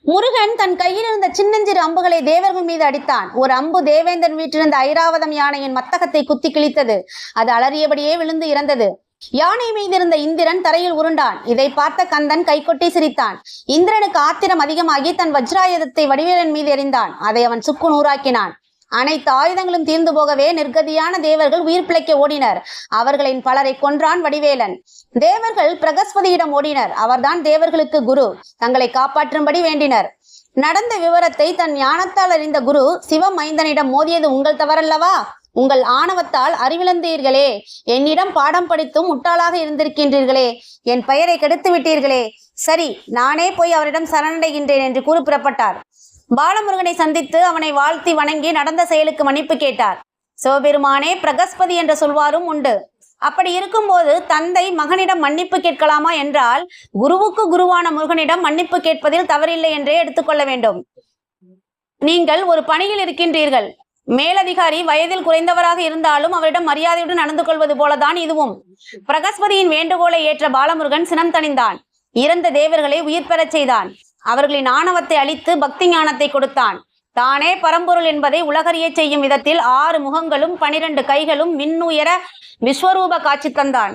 முருகன் தன் கையில் இருந்த சின்னஞ்சிறு அம்புகளை தேவர்கள் மீது அடித்தான். ஒரு அம்பு தேவேந்திரன் வீட்டிலிருந்த ஐராவதம் யானையின் மத்தகத்தை குத்தி கிழித்தது. அது அலறியபடியே விழுந்து இறந்தது. யானை மீது இருந்த இந்திரன் தரையில் உருண்டான். இதை பார்த்த கந்தன் கைகொட்டி சிரித்தான். இந்திரனுக்கு ஆத்திரம் அதிகமாகி தன் வஜ்ராயுதத்தை வடிவேலன் மீது எறிந்தான். அதை அவன் சுக்கு நூறாக்கினான். அனைத்து ஆயுதங்களும் தீர்ந்து போகவே நிர்கதியான தேவர்கள் உயிர் பிழைக்க ஓடினர். அவர்களின் பலரை கொன்றான் வடிவேலன். தேவர்கள் பிரகஸ்பதியிடம் ஓடினர். அவர்தான் தேவர்களுக்கு குரு. தங்களை காப்பாற்றும்படி வேண்டினர். நடந்த விவரத்தை தன் ஞானத்தால் அறிந்த குரு சிவமைந்தனிடம் மோதியது உங்கள் தவறல்லவா? உங்கள் ஆணவத்தால் அறிவிழந்தீர்களே. என்னிடம் பாடம் படித்தும் முட்டாளாக இருந்திருக்கின்றீர்களே. என் பெயரை கெடுத்து விட்டீர்களே. சரி, நானே போய் அவரிடம் சரணடைகின்றேன் என்று கூறி புறப்பட்டார். பாலமுருகனை சந்தித்து அவனை வாழ்த்தி வணங்கி நடந்த செயலுக்கு மன்னிப்பு கேட்டார். சிவபெருமானே பிரகஸ்பதி என்ற சொல்வாரும் உண்டு. அப்படி இருக்கும்போது தந்தை மகனிடம் மன்னிப்பு கேட்கலாமா என்றால் குருவுக்கு குருவான முருகனிடம் மன்னிப்பு கேட்பதில் தவறில்லை என்றே எடுத்துக்கொள்ள வேண்டும். நீங்கள் ஒரு பணியில் இருக்கின்றீர்கள். மேலதிகாரி வயதில் குறைந்தவராக இருந்தாலும் அவரிடம் மரியாதையுடன் நடந்து கொள்வது போலதான் இதுவும். பிரகஸ்பதியின் வேண்டுகோளை ஏற்ற பாலமுருகன் சினம் தணிந்தான். இறந்த தேவர்களை உயிர் பெறச் செய்தான். அவர்களின் ஆணவத்தை அழித்து பக்தி ஞானத்தை கொடுத்தான். தானே பரம்பொருள் என்பதை உலகறிய செய்யும் விதத்தில் 6 முகங்களும் 12 கைகளும் விண்ணுயர விஸ்வரூப காட்சி தந்தான்.